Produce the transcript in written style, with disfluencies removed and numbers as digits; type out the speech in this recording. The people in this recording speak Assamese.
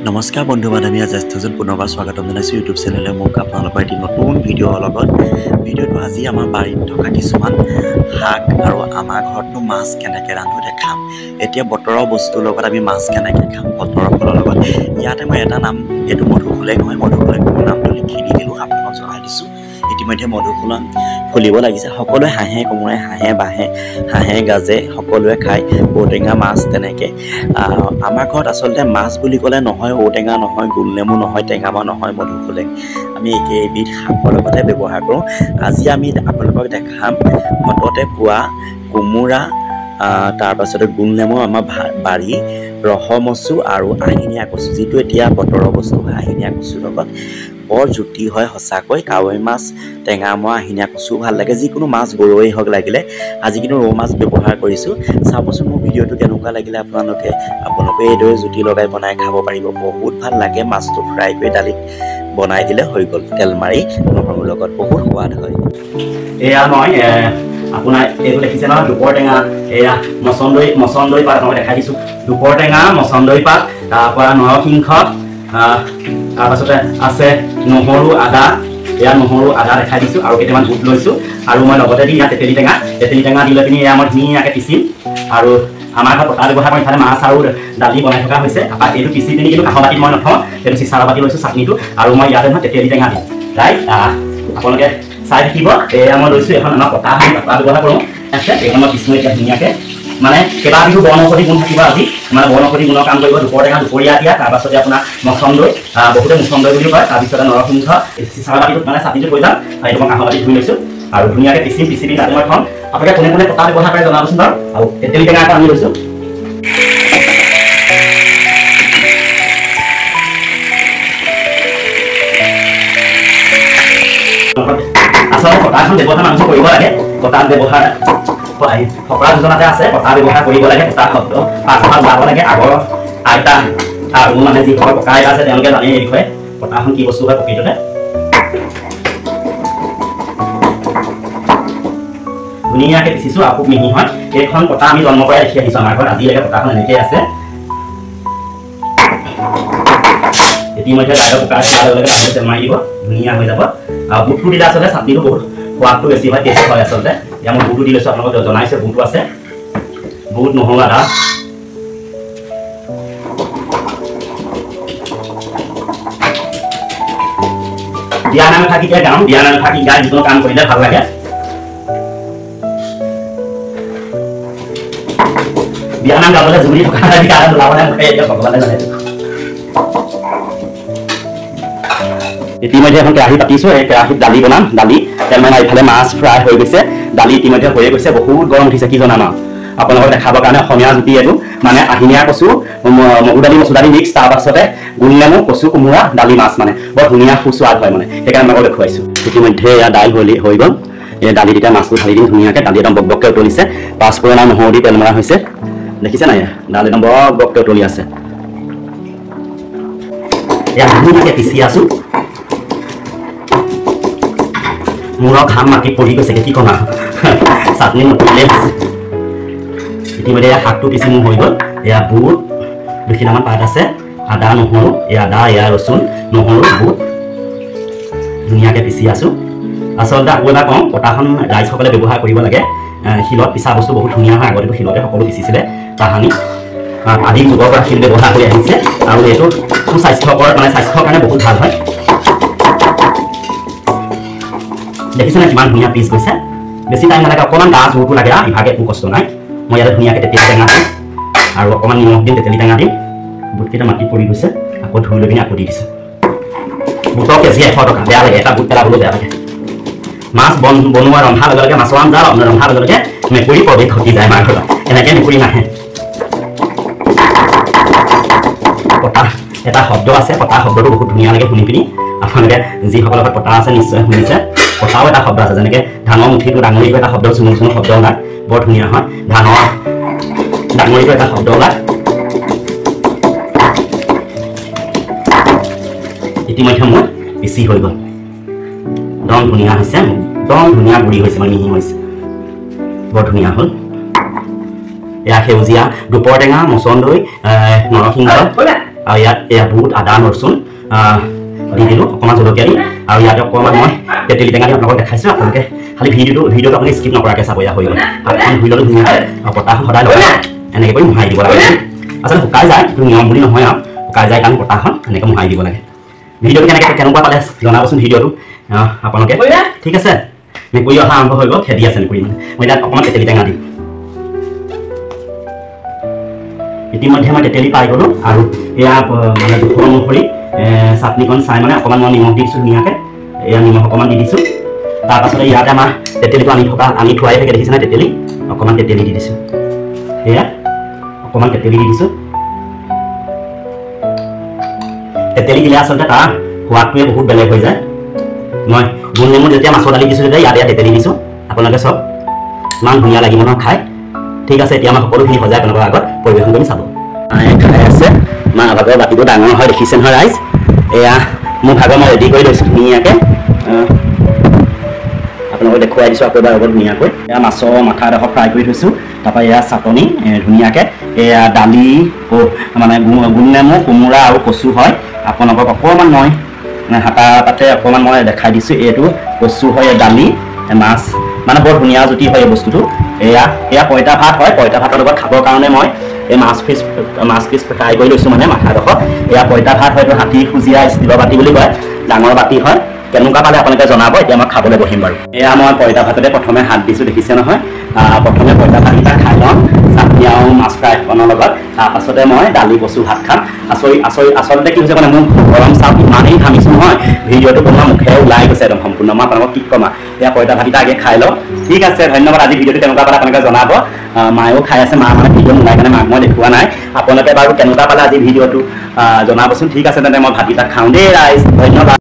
নমস্কাৰ বন্ধু বান্ধৱী জ্যেষ্ঠজন পুনৰবাৰ স্বাগতম জনাইছোঁ ইউটিউব চেনেলে মোক আপোনালোকৰ এটি নতুন ভিডিঅ'ৰ লগত ভিডিঅ'টো আজি আমাৰ বাৰীত থকা কিছুমান শাক আৰু আমাৰ ঘৰতনো মাছ কেনেকৈ ৰান্ধো দেখাম এতিয়া বতৰৰ বস্তুৰ লগত আমি মাছ কেনেকৈ খাম বতৰৰ ফলৰ লগত ইয়াতে মই এটা নাম এইটো মধুসোলেং হয় মধুসোলেং নামটো লিখি দি দিলোঁ আপোনালোকক জনাই দিছোঁ ইতিমধ্যে মধুসোলেং ফুলিব লাগিছে সকলোৱে হাঁহে কোমোৰাই হাঁহে বাঁহে হাঁহে গাজে সকলোৱে খায় ঔটেঙা মাছ তেনেকৈ আমাৰ ঘৰত আচলতে মাছ বুলি ক'লে নহয় ঔটেঙা নহয় গোলনেমু নহয় টেঙামা নহয় মধুসোলেং আমি একেবিধ শাকৰ লগতে ব্যৱহাৰ কৰোঁ আজি আমি আপোনালোকক দেখাম ঘৰতে পোৱা কোমোৰা তাৰপাছতে গোলনেমু আমাৰ বাৰী ৰহমচু আৰু আহিনীয়া কচু যিটো এতিয়া বতৰৰ বস্তু হয় আহিনীয়া কচুৰ লগত বৰ জুতি হয় সঁচাকৈ কাৱৈ মাছ টেঙামৰা আহিনীয়া কচু ভাল লাগে যিকোনো মাছ গৰৈ হওক লাগিলে আজি কিন্তু ৰৌ মাছ ব্যৱহাৰ কৰিছোঁ চাবচোন মোৰ ভিডিঅ'টো কেনেকুৱা লাগিলে আপোনালোকে এইদৰে জুতি লগাই বনাই খাব পাৰিব বহুত ভাল লাগে মাছটো ফ্ৰাই কৰি দালিত বনাই দিলে হৈ গ'ল তেল মাৰি নহৰুৰ লগত বহুত সোৱাদ হয় এয়া মই আপোনাৰ এইটো দেখিছে নহয় দুপৰ টেঙা এয়া মচন্দৈ পাত মই দেখাই দিছোঁ দুপৰ টেঙা মচন্দৈ পাত তাৰপৰা নৰসিংহ তাৰপাছতে আছে নহৰু আদা এয়া নহৰু আদা দেখাই দিছোঁ আৰু কেইটামান বুট লৈছোঁ আৰু মই লগতে দিম ইয়াত তেতেলী টেঙা দি লৈ পিনি এয়া মই ধুনীয়াকৈ পিচিম আৰু আমাৰ ঘৰত পতা ব্যৱহাৰ কৰি ইফালে মাছ আৰু দালি বনাই থকা হৈছে এইটো পিচি পিনি কিন্তু কাঁহৰ বাতিত মই নথওঁ সেইটো চিচাৰ বাতি লৈছোঁ চাটনিটো আৰু মই ইয়াতে নহয় তেতেলী টেঙা দিম ৰাইট আপোনালোকে চাই থাকিব এয়া মই লৈছোঁ এখন আমাৰ পতা ব্যৱহাৰ কৰোঁ আছে এইখন মই পিছোঁ এতিয়া ধুনীয়াকৈ মানে কেইবা বিহু বনৌষধি গুণ থাকিব আজি মানে বনৌষধি গুণৰ কাম কৰিব দুপৰ টেঙা দুপৰীয়া দিয়া তাৰপাছতে আপোনাৰ মচন্দৈ বহুতে মচন্দৈ বুলি কয় তাৰপিছতে নৰসিংহ চিচাৰ বাতিটোত মানে চাটনিটো কৰি যাম এইটো মই কাঁহৰ বাতিত ধুই লৈছোঁ আৰু ধুনীয়াকৈ পিচি পিনি তাতে মই থ'ম আপোনালোকে কোনে কোনে পতা ব্যৱহাৰ কৰে জনাবচোন বাৰু আৰু তেতেলী টেঙা এটা আনি লৈছোঁ আচলতে পতাখন ব্যৱহাৰ মানুহ কৰিব লাগে পতাত ব্যৱহাৰ ফকৰা যোজনাতে আছে পতা ব্যৱহাৰ কৰিব লাগে পতা শব্দ পাঁচমাহ ওলাব লাগে আগৰ আইতা আৰু মানে যিসকল ককা আইতা আছে তেওঁলোকে জানে এই বিষয়ে পতাখন কি বস্তু হয় প্ৰকৃততে ধুনীয়াকৈ পিচিছোঁ আৰু খুব মিহি হয় এইখন পতা আমি জন্মৰ পৰাই দেখি আহিছোঁ আমাৰ ঘৰত আজিলৈকে পতাখন এনেকৈ আছে ইতিমধ্যে গাইৰ কুকাৰ খোৱাৰ লগে লগে তেল মাৰি দিব ধুনীয়া হৈ যাব আৰু বুটটো দিলে আচলতে চাটনিটো বহুত সোৱাদটো বেছি হয় টেষ্ট হয় আচলতে এতিয়া মই বুটটো দি লৈছোঁ আপোনালোকক জনাইছোঁ বুটটো আছে বুট নহৰু আদা বিয়া নাম থাকি গাওঁ বিয়া নাম থাকি গাই যিকোনো কাম কৰিলে ভাল লাগে বিয়া নাম গাবলৈ জুৰি থকা গান ওলাবলৈ এতিয়া ভগৱানে জানে ইতিমধ্যে এখন কেৰাহী পাতিছোঁ এই কেৰাহীত দালি বনাম দালি তেল মানে ইফালে মাছ ফ্ৰাই হৈ গৈছে দালি ইতিমধ্যে হৈয়ে গৈছে বহুত গৰম উঠিছে কি জনাম আৰু আপোনালোকক দেখাবৰ কাৰণে অসমীয়া জুতি এইটো মানে আহিনীয়া কচু মগু দালি মচুৰ দালি মিক্স তাৰপাছতে গোলনেমু কচু কোমোৰা দালি মাছ মানে বৰ ধুনীয়া সুস্বাদ হয় মানে সেইকাৰণে মই দেখুৱাইছোঁ ইতিমধ্যে এয়া দাইল হৈ গ'ল এই দালি দুটা মাছটো ঢালি দিম ধুনীয়াকৈ দালি একদম বকবককৈ উতলিছে পাঁচফোৰণ আৰু নহৰু দি তেল মৰা হৈছে দেখিছে নাই দালি একদম বকবককৈ উতলি আছে এয়া ধুনীয়াকৈ পিচি আছোঁ মূৰৰ ঘাম মাটি পৰি গৈছে কি ক'ম আৰু চাটনি নকৰিলে ইতিমধ্যে শাকটো পিচি মোৰ হৈ গ'ল এয়া বুট দুখিলামান পাত আছে আদা নহৰু এই আদা এয়া ৰচুন নহৰু বুট ধুনীয়াকৈ পিচি আছোঁ আচলতে আকৌ এবাৰ কওঁ পতাখন ৰাইজসকলে ব্যৱহাৰ কৰিব লাগে শিলত পিচা বস্তু বহুত ধুনীয়া হয় আগতেতো শিলতে সকলো পিচিছিলে তাহানি আদিম যুগৰ পৰা শিল ব্যৱহাৰ কৰি আহিছে আৰু এইটো সুস্বাস্থ্যকৰ মানে স্বাস্থ্যৰ কাৰণে বহুত ভাল হয় দেখিছেনে কিমান ধুনীয়া পিচ গৈছে বেছি টাইম নালাগে অকণমান গা জোৰটো লাগে ইভাগে একো কষ্ট নাই মই ইয়াতে ধুনীয়াকৈ তেতেলী টেঙা দিম আৰু অকণমান নিমখ দিম তেতেলী টেঙা দিম বুটকেইটা মাটি পৰি গৈছে আকৌ ধুই লৈ পিনি আকৌ দি দিছোঁ বুটৰ কেজি 100 টকা বেয়া লাগে এটা বুট পেলাবলৈ বেয়া লাগে মাছ বনোৱা ৰন্ধাৰ লগে লগে মাছৰ আঞ্জা ৰন্ধাৰ লগে লগে মেকুৰী প্ৰৱেশ ঘটি যায় মাৰ ঘৰত এনেকৈ মেকুৰী নাহে পতা এটা শব্দ আছে পতা শব্দটো বহুত ধুনীয়া লাগে শুনি পিনি আপোনালোকে যিসকলৰ ঘৰত পতা আছে নিশ্চয় শুনিছে পতাও এটা শব্দ আছে যেনেকৈ ধানৰ মুঠিটো ডাঙৰিটো এটা শব্দ চুমু চুমু শব্দ ওলায় বৰ ধুনীয়া হয় ধানৰ ডাঙৰিটো এটা শব্দ ওলায় ইতিমধ্যে মোৰ পিচি হৈ গ'ল একদম ধুনীয়া হৈছে একদম ধুনীয়া গুড়ি হৈছে মানে মিহি হৈছে বৰ ধুনীয়া হ'ল এয়া সেউজীয়া দুপৰ টেঙা মচন্দৈ নৰসিংহ আৰু ইয়াত বুট আদা ৰচুন দি দিলোঁ অকণমান জলকীয়া দি আৰু ইয়াত অকণমান মই তেতেলী টেঙা দি আপোনালোকক দেখাইছোঁ আপোনালোকে খালি ভিডিঅ'টো আপুনি স্কিপ নকৰাকৈ চাব ইয়াত হৈ গ'ল হাতখন ধুই ল'লোঁ ধুনীয়াকৈ পতাখন সদায় লগাই এনেকৈ কৰি মোহাৰি দিব লাগে আচলতে শুকাই যায় কিন্তু নিয়ম বুলি নহয় আৰু শুকাই যায় কাৰণ পতাখন এনেকৈ মোহাৰি দিব লাগে ভিডিঅ'টো কেনেকুৱা পালে জনাবচোন ভিডিঅ'টো আপোনালোকে ঠিক আছে মেকুৰী অহা আৰম্ভ হৈ গ'ল খেদি আছে মেকুৰী মানে মই ইয়াত অকণমান তেতেলী টেঙা দিম ইতিমধ্যে মই তেতেলী পাই গ'লোঁ আৰু এয়া মানে জোখৰ অনুসৰি চাটনিকণ চাই মানে অকণমান মই নিমখ দি দিছোঁ ধুনীয়াকৈ এয়া নিমখ অকণমান দি দিছোঁ তাৰপাছতে ইয়াতে আমাৰ তেতেলীটো আনি থোৱাই থাকে দেখিছেনে তেতেলী অকণমান তেতেলী দি দিছোঁ সেয়া অকণমান তেতেলী দি দিছোঁ তেতেলী দিলে আচলতে তাৰ সোৱাদটোৱে বহুত বেলেগ হৈ যায় মই গোল নেমু যেতিয়া মাছৰ দালি দিছোঁ তেতিয়া ইয়াতে তেতেলী দিছোঁ আপোনালোকে চব ইমান ধুনীয়া লাগিব নহয় খাই ঠিক আছে এতিয়া মই সকলোখিনি সজাই আপোনালোকৰ আগত পৰিৱেশন কৰি চাব খাই আছে মা ভাগৰ বাতিটো ডাঙৰ হয় দেখিছে নহয় ৰাইজ এয়া মোৰ ভাগৰ মই ৰেডি কৰি লৈছোঁ ধুনীয়াকৈ আপোনালোকক দেখুৱাই দিছোঁ আকৌ এবাৰ আগত ধুনীয়াকৈ এয়া মাছৰ মাথাডোখৰ ফ্ৰাই কৰি থৈছোঁ তাৰপৰা এয়া চাটনি ধুনীয়াকৈ এয়া দালি মানে গোল নেমু কোমোৰা আৰু কচু হয় আপোনালোকক অকণমান মই হাতা পাতে অকণমান মই দেখাই দিছোঁ এইটো কচু হয় দালি মাছ মানে বৰ ধুনীয়া জুতি হয় এই বস্তুটো এয়া পঁইতা ভাত হয় পঁইতা ভাতৰ লগত খাবৰ কাৰণে মই এই মাছ পিচ ফ্ৰাই কৰি লৈছোঁ মানে মাথাডোখৰ এয়া পঁইতা ভাত হয়তো হাতী খুজীয়া ষ্টিলৰ বাতি বুলি কয় ডাঙৰ বাতি হয় কেনেকুৱা পালে আপোনালোকে জনাব এতিয়া মই খাবলৈ বহিম বাৰু এয়া মই পঁইতা ভাততে প্ৰথমে হাত দিছোঁ দেখিছে নহয় প্ৰথমে পঁইতা ভাতকেইটা খাই লওঁ চাটনি আৰু মাছ ফ্ৰাইখনৰ লগত তাৰপাছতে মই দালি কচু ভাত খাম আচলতে কি হৈছে মানে মোৰ গৰম চাউল ইমানেই ঘামিছোঁ নহয় ভিডিঅ'টো বনোৱা মুখেৰে ওলাই গৈছে একদম সম্পূৰ্ণ মই আপোনালোকক কি ক'ম এয়া পঁইতা ভাতকেইটা আগে খাই লওঁ ঠিক আছে ধন্যবাদ আজি ভিডিঅ'টো কেনেকুৱা পালে আপোনালোকে জনাব মায়েও খাই আছে মা মানে ভিডিঅ' নোলাই কাৰণে মাক মই দেখুওৱা নাই আপোনালোকে বাৰু কেনেকুৱা পালে আজি ভিডিঅ'টো জনাবচোন ঠিক আছে তেন্তে মই ভাতকেইটা খাওঁ দেই ৰাইজ ধন্যবাদ